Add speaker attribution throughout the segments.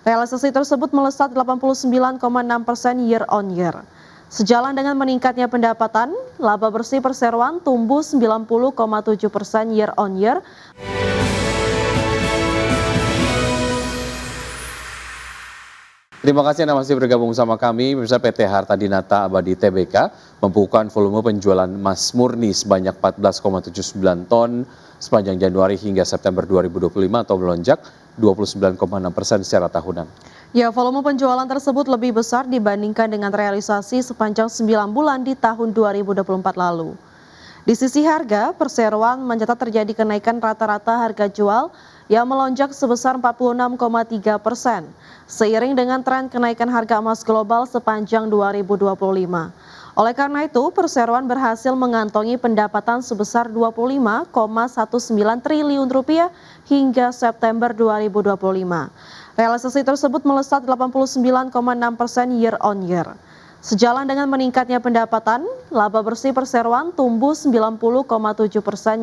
Speaker 1: Realisasi tersebut melesat 89,6% year on year. Sejalan dengan meningkatnya pendapatan, laba bersih perseroan tumbuh 90,7% year on year.
Speaker 2: Terima kasih Anda masih bergabung sama kami. Pemirsa, PT Harta Dinata Abadi Tbk membukukan volume penjualan emas murni sebanyak 14,79 ton sepanjang Januari hingga September 2025 atau melonjak 29,6% secara tahunan.
Speaker 1: Ya, volume penjualan tersebut lebih besar dibandingkan dengan realisasi sepanjang 9 bulan di tahun 2024 lalu. Di sisi harga, perseroan mencatat terjadi kenaikan rata-rata harga jual yang melonjak sebesar 46,3%, seiring dengan tren kenaikan harga emas global sepanjang 2025. Oleh karena itu, perseroan berhasil mengantongi pendapatan sebesar 25,19 triliun rupiah hingga September 2025. Realisasi tersebut melesat 89,6% year on year. Sejalan dengan meningkatnya pendapatan, laba bersih perseroan tumbuh 90,7%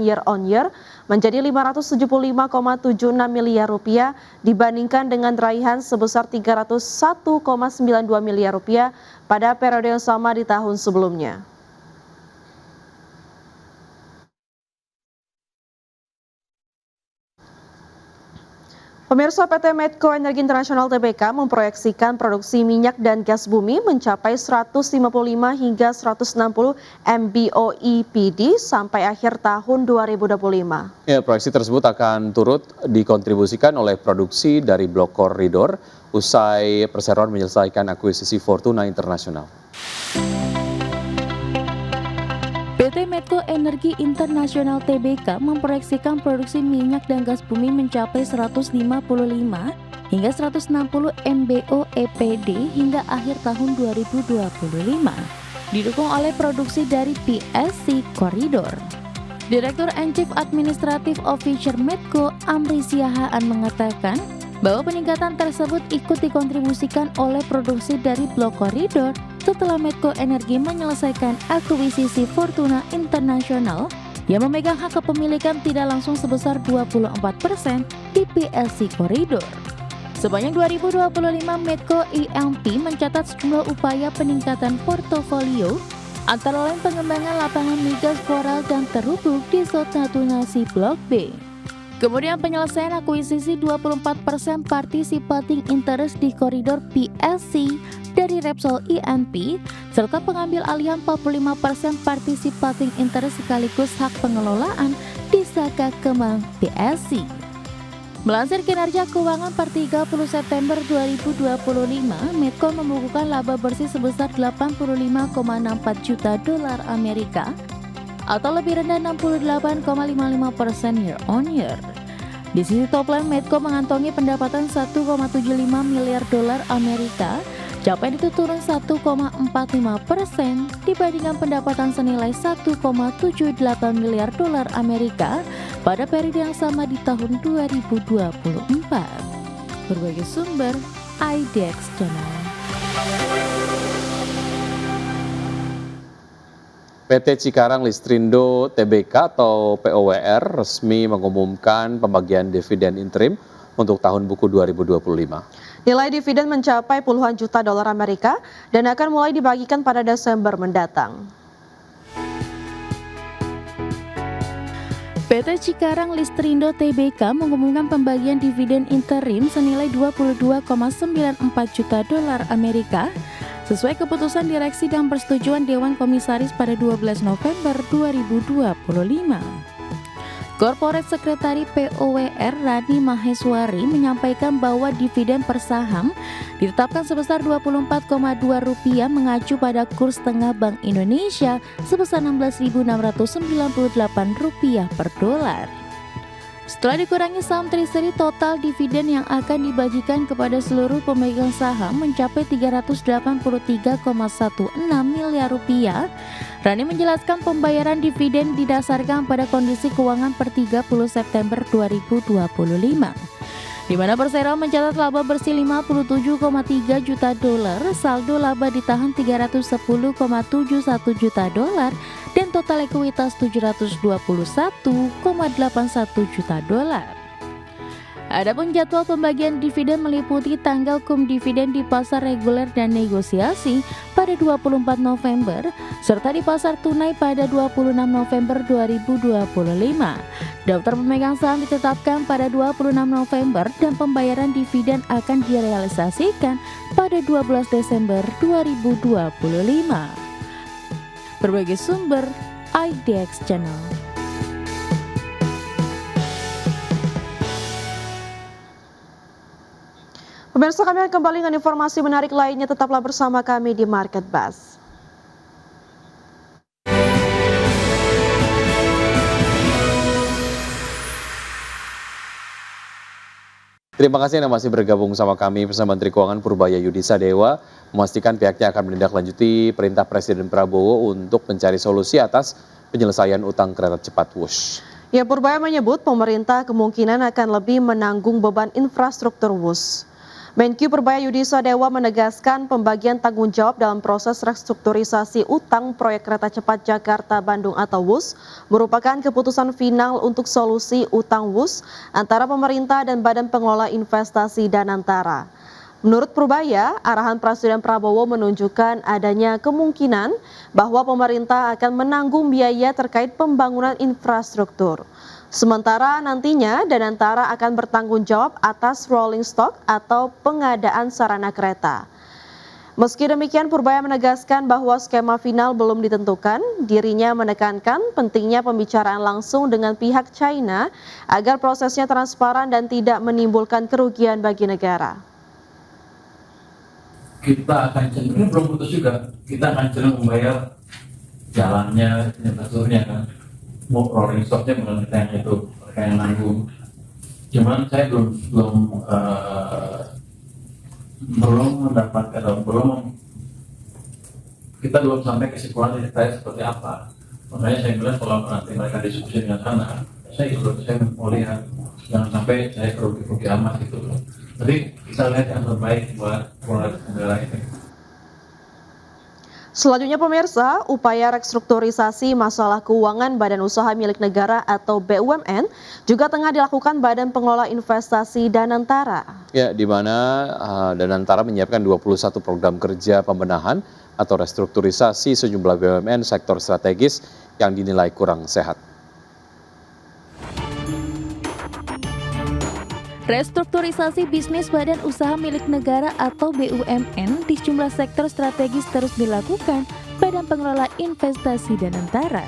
Speaker 1: year on year menjadi 575,76 miliar rupiah dibandingkan dengan raihan sebesar 301,92 miliar rupiah pada periode yang sama di tahun sebelumnya. Pemirsa, PT Medco Energi Internasional Tbk memproyeksikan produksi minyak dan gas bumi mencapai 155 hingga 160 MBOE/PD sampai akhir tahun 2025.
Speaker 2: Ya, proyeksi tersebut akan turut dikontribusikan oleh produksi dari blok koridor usai perseroan menyelesaikan akuisisi Fortuna Internasional.
Speaker 3: PT Medco Energi Internasional Tbk memproyeksikan produksi minyak dan gas bumi mencapai 155 hingga 160 MBOE/PD hingga akhir tahun 2025, didukung oleh produksi dari PSC Corridor. Direktur and Chief Administrative Officer Medco, Amri Siahaan, mengatakan bahwa peningkatan tersebut ikut dikontribusikan oleh produksi dari blok koridor setelah Medco Energi menyelesaikan akuisisi Fortuna Internasional yang memegang hak kepemilikan tidak langsung sebesar 24% di PLC Corridor. Sepanjang 2025, Medco E&P mencatat sejumlah upaya peningkatan portofolio, antara lain pengembangan lapangan migas Coral dan terhubung di Zone 1 Nasi Blok B. Kemudian penyelesaian akuisisi 24% participating interest di koridor PSC dari Repsol E&P, serta pengambil alihan 45% participating interest sekaligus hak pengelolaan di Saka Kemang PSC. Melansir kinerja keuangan per 30 September 2025, Medco membukukan laba bersih sebesar 85,64 juta dolar Amerika atau lebih rendah 68,55% year on year. Di sisi top line, Medco mengantongi pendapatan 1,75 miliar dolar Amerika, capaian itu turun 1,45% dibandingkan pendapatan senilai 1,78 miliar dolar Amerika pada periode yang sama di tahun 2024. Berbagai sumber, IDX Channel.
Speaker 2: PT Cikarang Listrindo Tbk atau POWR resmi mengumumkan pembagian dividen interim untuk tahun buku 2025.
Speaker 1: Nilai dividen mencapai puluhan juta dolar Amerika dan akan mulai dibagikan pada Desember mendatang.
Speaker 3: PT Cikarang Listrindo Tbk mengumumkan pembagian dividen interim senilai 22,94 juta dolar Amerika sesuai keputusan direksi dan persetujuan Dewan Komisaris pada 12 November 2025. Corporate Sekretari POWR Rani Maheswari menyampaikan bahwa dividen per saham ditetapkan sebesar Rp24,2 mengacu pada kurs tengah Bank Indonesia sebesar Rp16.698 per dolar. Setelah dikurangi saham treasury, total dividen yang akan dibagikan kepada seluruh pemegang saham mencapai Rp383,16 miliar. Rani menjelaskan pembayaran dividen didasarkan pada kondisi keuangan per 30 September 2025, di mana Persero mencatat laba bersih 57,3 juta dolar, saldo laba ditahan 310,71 juta dolar, dan total ekuitas 721,81 juta dolar. Adapun jadwal pembagian dividen meliputi tanggal kum dividen di pasar reguler dan negosiasi pada 24 November serta di pasar tunai pada 26 November 2025. Daftar pemegang saham ditetapkan pada 26 November dan pembayaran dividen akan direalisasikan pada 12 Desember 2025. Berbagai sumber IDX Channel.
Speaker 1: Pemirsa, kami akan kembali dengan informasi menarik lainnya. Tetaplah bersama kami di Market Buzz.
Speaker 2: Terima kasih Anda masih bergabung sama kami bersama Menteri Keuangan Purbaya Yudi Sadewa memastikan pihaknya akan menindaklanjuti perintah Presiden Prabowo untuk mencari solusi atas penyelesaian utang kereta cepat WUS.
Speaker 1: Ya, Purbaya menyebut pemerintah kemungkinan akan lebih menanggung beban infrastruktur WUS. Menkyu Purbaya Yudi Sadewa menegaskan pembagian tanggung jawab dalam proses restrukturisasi utang proyek kereta cepat Jakarta-Bandung atau WUS merupakan keputusan final untuk solusi utang WUS antara pemerintah dan Badan Pengelola Investasi Danantara. Menurut Purbaya, arahan Presiden Prabowo menunjukkan adanya kemungkinan bahwa pemerintah akan menanggung biaya terkait pembangunan infrastruktur. Sementara nantinya Danantara akan bertanggung jawab atas rolling stock atau pengadaan sarana kereta. Meski demikian, Purbaya menegaskan bahwa skema final belum ditentukan. Dirinya menekankan pentingnya pembicaraan langsung dengan pihak China agar prosesnya transparan dan tidak menimbulkan kerugian bagi negara.
Speaker 4: Kita akan cenderung belum putus juga, kita akan cenderung membayar jalannya, infrastrukturnya kan. Mau rolling stocknya bukan kita yang itu, mereka yang nanggung. Cuman saya belum mendapatkan atau kita belum sampai kesimpulan detail seperti apa. Makanya saya bilang kalau nanti mereka diskusi dengan sana, saya mau lihat, jangan sampai saya kerugi amat gitu loh. Tapi kita lihat yang terbaik buat negara ini.
Speaker 1: Selanjutnya pemirsa, upaya restrukturisasi masalah keuangan Badan Usaha Milik Negara atau BUMN juga tengah dilakukan Badan Pengelola Investasi Danantara.
Speaker 2: Ya, di mana Danantara menyiapkan 21 program kerja pembenahan atau restrukturisasi sejumlah BUMN sektor strategis yang dinilai kurang sehat.
Speaker 3: Restrukturisasi bisnis Badan Usaha Milik Negara atau BUMN di sejumlah sektor strategis terus dilakukan Badan Pengelola Investasi Danantara.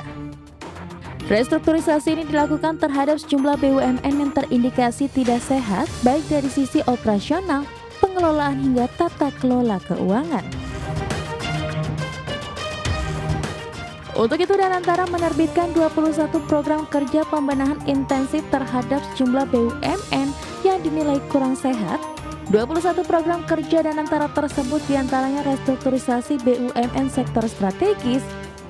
Speaker 3: Restrukturisasi ini dilakukan terhadap sejumlah BUMN yang terindikasi tidak sehat baik dari sisi operasional, pengelolaan hingga tata kelola keuangan. Untuk itu Danantara menerbitkan 21 program kerja pembenahan intensif terhadap sejumlah BUMN yang dinilai kurang sehat. 21 program kerja Danantara tersebut diantaranya restrukturisasi BUMN sektor strategis,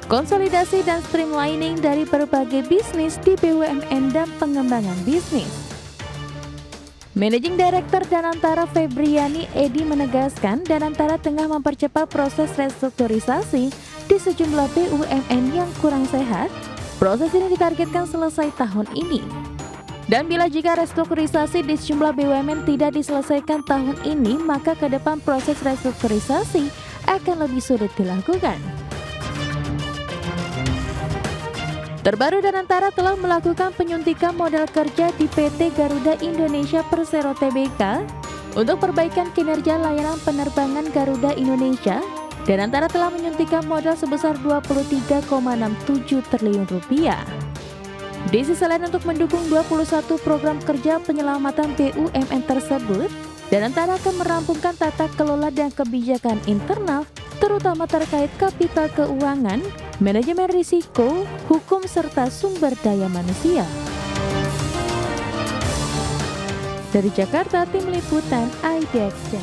Speaker 3: konsolidasi dan streamlining dari berbagai bisnis di BUMN dan pengembangan bisnis. Managing Director Danantara Febriani Edi menegaskan Danantara tengah mempercepat proses restrukturisasi di sejumlah BUMN yang kurang sehat. Proses ini ditargetkan selesai tahun ini. Dan bila jika restrukturisasi di sejumlah BUMN tidak diselesaikan tahun ini, maka ke depan proses restrukturisasi akan lebih sulit dilakukan. Terbaru Danantara telah melakukan penyuntikan modal kerja di PT Garuda Indonesia Persero Tbk untuk perbaikan kinerja layanan penerbangan Garuda Indonesia. Danantara telah menyuntikkan modal sebesar Rp23,67 triliun. Di sisi lain untuk mendukung 21 program kerja penyelamatan BUMN tersebut, Danantara akan merampungkan tata kelola dan kebijakan internal, terutama terkait kapital keuangan, manajemen risiko, hukum serta sumber daya manusia. Dari Jakarta, Tim Liputan IDX.